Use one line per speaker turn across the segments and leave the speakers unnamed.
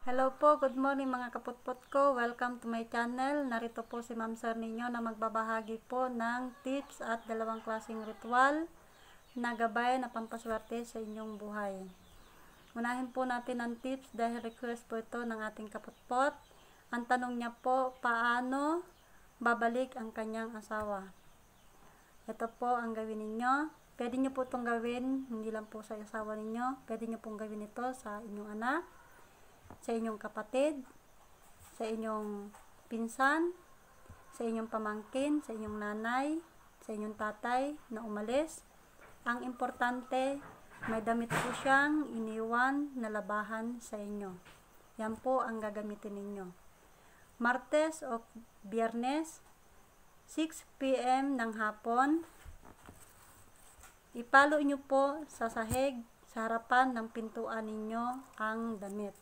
Hello po, good morning mga kaputpot ko. Welcome to my channel. Narito po si Ma'am Sir ninyo na magbabahagi po ng tips at dalawang klaseng ritual na gabay na pampaswerte sa inyong buhay. Unahin po natin ang tips dahil request po ito ng ating kaputpot. Ang tanong niya po, paano babalik ang kanyang asawa? Ito po ang gawin ninyo. Pwede nyo po itong gawin, hindi lang po sa asawa ninyo. Pwede nyo pong gawin ito sa inyong anak, sa inyong kapatid, sa inyong pinsan, sa inyong pamangkin, sa inyong nanay, sa inyong tatay na umalis. Ang importante, may damit po siyang iniwan na labahan sa inyo. Yan po ang gagamitin ninyo. Martes o Biyernes, 6 PM ng hapon, ipalo nyo po sa sahig sa harapan ng pintuan ninyo ang damit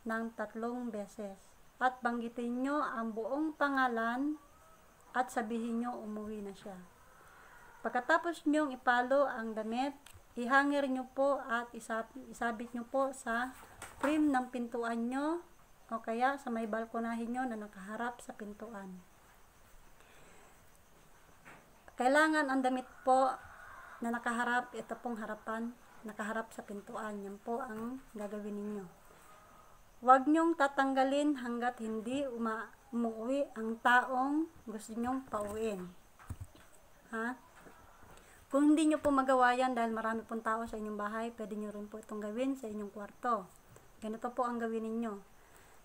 ng 3 beses at banggitin nyo ang buong pangalan at sabihin nyo umuwi na siya. Pagkatapos nyong ipalo ang damit, ihangir nyo po at isabit nyo po sa frame ng pintuan nyo o kaya sa may balkonahin nyo na nakaharap sa pintuan. Kailangan ang damit po na nakaharap, ito pong harapan, nakaharap sa pintuan. Yan po ang gagawin ninyo. Huwag nyong tatanggalin hanggat hindi umuwi ang taong gusto nyong pauwiin. Ha? Kung hindi nyo po magawa yan dahil marami pong tao sa inyong bahay, pwede nyo rin po itong gawin sa inyong kwarto. Ganito po ang gawin ninyo.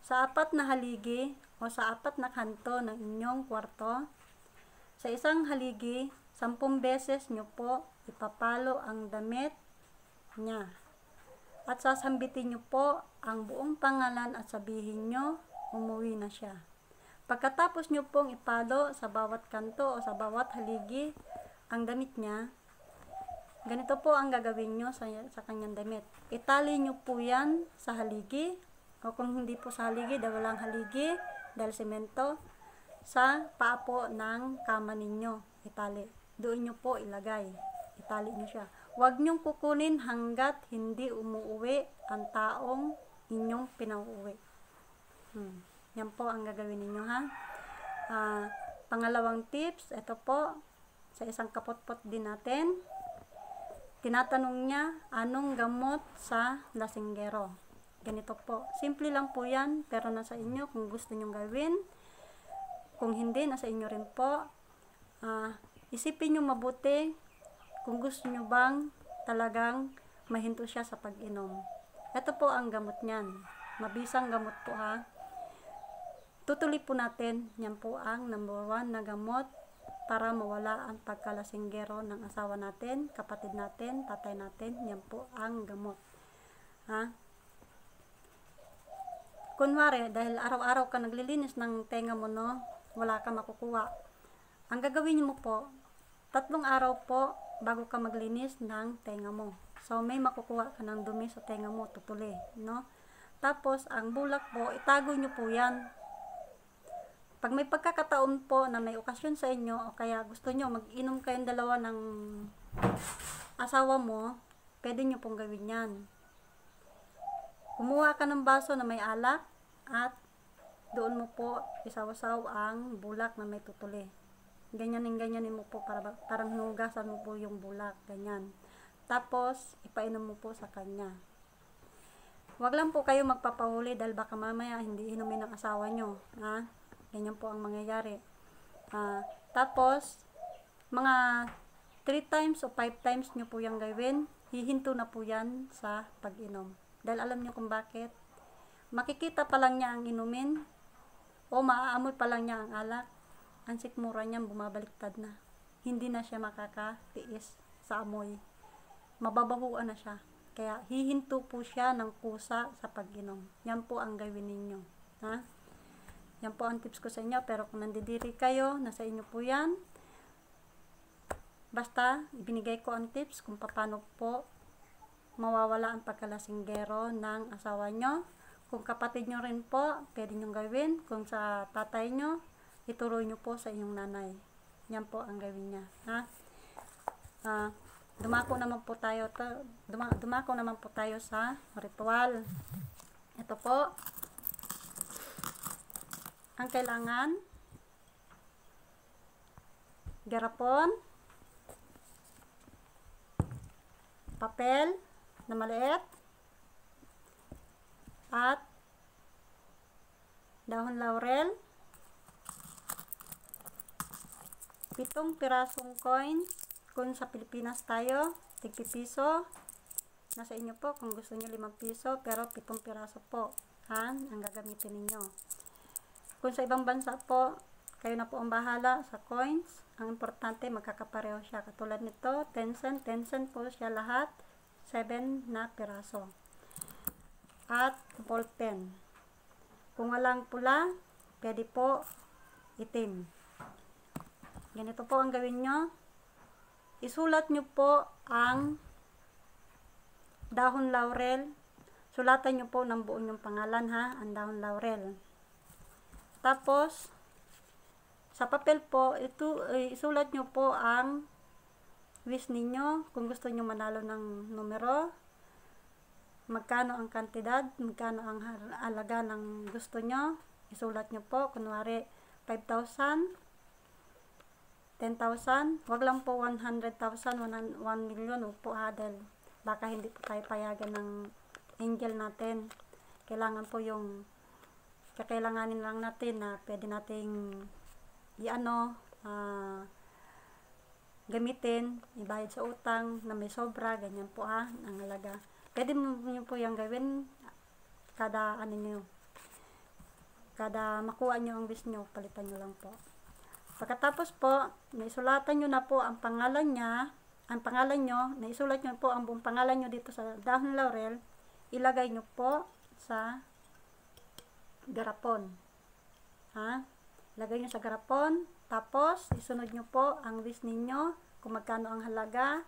Sa 4 na haligi o sa 4 na kanto ng inyong kwarto, sa isang haligi, 10 beses nyo po ipapalo ang damit niya. At sasambitin nyo po ang buong pangalan at sabihin nyo, umuwi na siya. Pagkatapos nyo pong ipalo sa bawat kanto o sa bawat haligi ang damit niya, ganito po ang gagawin nyo sa kanyang damit. Itali nyo po yan sa haligi, o kung hindi po sa haligi, dahil walang haligi, dahil semento, sa paa po ng kama ninyo. Itali. Doon nyo po ilagay. Itali nyo siya. Huwag nyong kukunin hanggat hindi umuwi ang taong inyong pinauuwi. Yan po ang gagawin ninyo, ha. Pangalawang tips, ito po, sa isang kapotpot din natin. Tinatanong niya, anong gamot sa lasinggero? Ganito po. Simple lang po yan, pero nasa inyo kung gusto nyong gawin. Kung hindi, nasa inyo rin po. Isipin nyo mabuti kung gusto nyo bang talagang mahinto siya sa pag-inom. Ito po ang gamot niyan. Mabisang gamot po, ha. Tutuloy po natin. Yan po ang number 1 na gamot para mawala ang pagkalasinggero ng asawa natin, kapatid natin, tatay natin. Yan po ang gamot. Ha? Kunwari, dahil araw-araw ka naglilinis ng tenga mo, no, wala ka makukuha. Ang gagawin mo po, 3 araw po bago ka maglinis ng tenga mo. So, may makukuha ka ng dumi sa tenga mo, tutuli, no? Tapos, ang bulak po, itago nyo po yan. Pag may pagkakataon po na may okasyon sa inyo, o kaya gusto nyo mag-inom kayong dalawa ng asawa mo, pwede nyo pong gawin yan. Kumuha ka ng baso na may alak, at doon mo po isaw-saw ang bulak na may tutuli. Ganyanin mo po, parang hinugasan mo po yung bulak, ganyan. Tapos, ipainom mo po sa kanya. Huwag lang po kayo magpapahuli dahil baka mamaya hindi inumin ng asawa nyo. Ha? Ganyan po ang mangyayari. Tapos, mga 3 times o 5 times nyo po yung gawin, hihinto na po yan sa pag-inom. Dahil alam nyo kung bakit. Makikita pa lang niya ang inumin, o maaamoy pa lang niya ang alak, ang sikmura niya bumabaliktad na. Hindi na siya makakatiis sa amoy. Mababahuan na siya. Kaya hihinto po siya ng kusa sa pag-inom. Yan po ang gawin ninyo. Ha? Yan po ang tips ko sa inyo. Pero kung nandidiri kayo, nasa inyo po yan. Basta, ibinigay ko ang tips kung paano po mawawala ang pagkalasinggero ng asawa nyo. Kung kapatid nyo rin po, pwede nyo gawin. Kung sa tatay nyo, ituloy nyo po sa inyong nanay. Yan po ang gawin niya. Ha? Dumako naman po tayo sa ritual. Ito po, ang kailangan, garapon, papel na maliit, at dahon laurel, 7 pirasong coins, kung sa Pilipinas tayo, tig-piso, nasa inyo po kung gusto nyo 5 piso, pero 7 piraso po ang gagamitin ninyo. Kung sa ibang bansa po, kayo na po ang bahala sa coins. Ang importante, magkakapareho siya. Katulad nito, 10 cent po siya lahat, 7 na piraso. At ball pen. Kung walang pula, pwede po itim. Ganito po ang gawin nyo. Isulat nyo po ang dahon laurel. Sulatan nyo po ng buo yung pangalan, ha, ang dahon laurel. Tapos, sa papel po, isulat nyo po ang wish ninyo. Kung gusto nyo manalo ng numero, magkano ang kantidad, magkano ang halaga ng gusto nyo, isulat nyo po. Kunwari, 5,000, 10,000, wag lang po 100,000, 1 million, wag po dahil baka hindi po tayo payagan ng angel natin. Kailangan po yung kakailanganin lang natin na pwede nating gamitin, ibayad sa utang na may sobra, ganyan po ang halaga. Pwede nyo po yung gawin kada kada makuha nyo ang wish nyo, palitan nyo lang po. Pagkatapos po, naisulatan nyo na po ang pangalan nyo, naisulat nyo po ang buong pangalan nyo dito sa dahon laurel, ilagay nyo po sa garapon. Ilagay nyo sa garapon, tapos isunod nyo po ang wish ninyo, kung magkano ang halaga,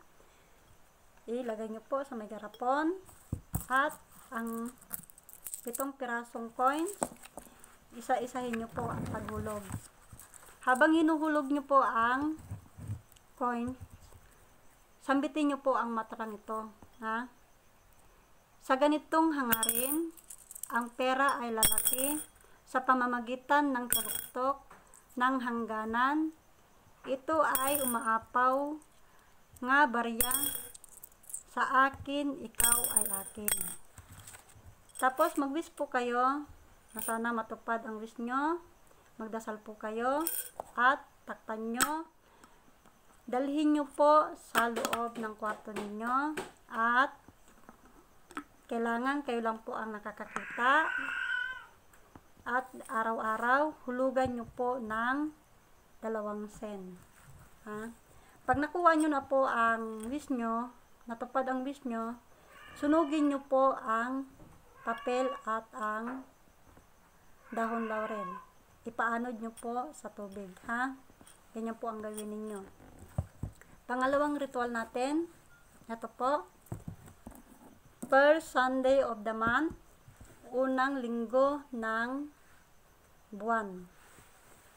ilagay nyo po sa may garapon, at ang 7 pirasong coins, isa-isahin nyo po ang paghulog. Habang hinuhulog nyo po ang coin, sambitin nyo po ang matrang ito. Sa ganitong hangarin, ang pera ay lalaki sa pamamagitan ng taluktok ng hangganan. Ito ay umaapaw nga barya, sa akin, ikaw ay akin. Tapos mag-wish po kayo na sana matupad ang wish nyo. Magdasal po kayo at takpan nyo. Dalhin nyo po sa loob ng kwarto ninyo at kailangan kayo lang po ang nakakakita. At araw-araw, hulugan nyo po ng 2 sen. Pag nakuha nyo na po ang wish nyo, natupad ang wish nyo, sunugin nyo po ang papel at ang dahon laurel. Ipaanod nyo po sa tubig. Ganyan po ang gawin ninyo. Pangalawang ritual natin, ito po, first Sunday of the month, unang linggo ng buwan.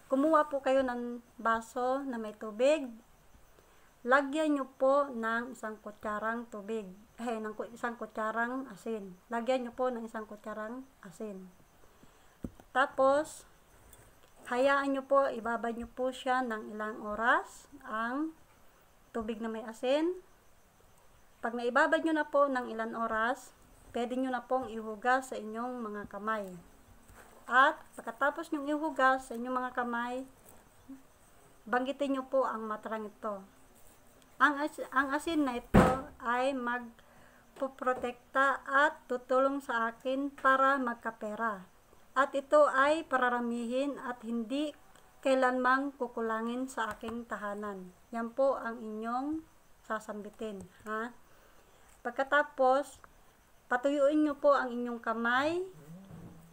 Kumuha po kayo ng baso na may tubig. Lagyan nyo po ng 1 kutsarang tubig. Ng 1 kutsarang asin. Lagyan nyo po ng 1 kutsarang asin. Tapos, hayaan nyo po, ibabad nyo po siya ng ilang oras ang tubig na may asin. Pag naibabad nyo na po ng ilang oras, pwede nyo na pong ihugas sa inyong mga kamay. At pagkatapos nyo ihugas sa inyong mga kamay, banggitin nyo po ang matrang ito. Ang asin na ito ay magpoprotekta at tutulong sa akin para magkapera. At ito ay pararamihin at hindi kailanmang kukulangin sa aking tahanan. Yan po ang inyong sasambitin. Pagkatapos, patuyuin nyo po ang inyong kamay.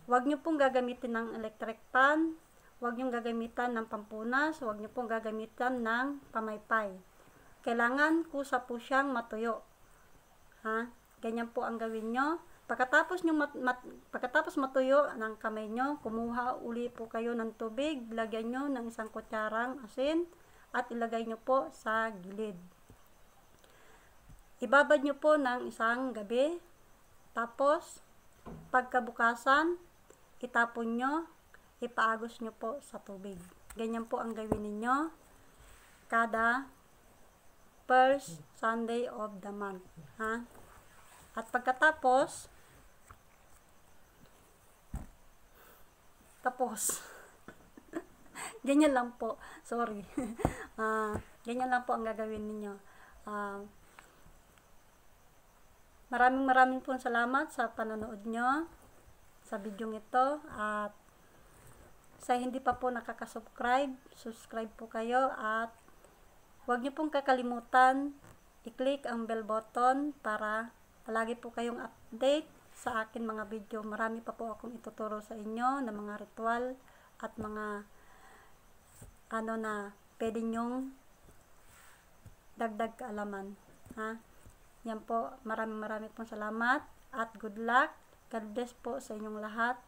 Huwag nyo pong gagamitin ng electric pan. Huwag nyo gagamitan ng pampunas. Huwag nyo pong gagamitan ng pamaypay. Kailangan kusa po siyang matuyo. Ganyan po ang gawin nyo. Pagkatapos matuyo ng kamay nyo, kumuha uli po kayo ng tubig. Lagyan nyo ng 1 kutsarang asin at ilagay nyo po sa gilid. Ibabad nyo po ng 1 gabi. Tapos, pagkabukasan, itapon nyo. ipaagos nyo po sa tubig. Ganyan po ang gawin ninyo kada first Sunday of the month. Ha? At pagkatapos, ganyan lang po. Sorry. Ganyan lang po ang gagawin ninyo. Maraming pong salamat sa panonood nyo sa video ito. At sa hindi pa po nakaka-subscribe, subscribe po kayo. At huwag nyo pong kakalimutan i-click ang bell button para palagi po kayong update sa akin mga video. Marami pa po akong ituturo sa inyo ng mga ritual at mga na pwede nyong dagdag kaalaman. Ha? Yan po, marami pong salamat at good luck. God bless po sa inyong lahat.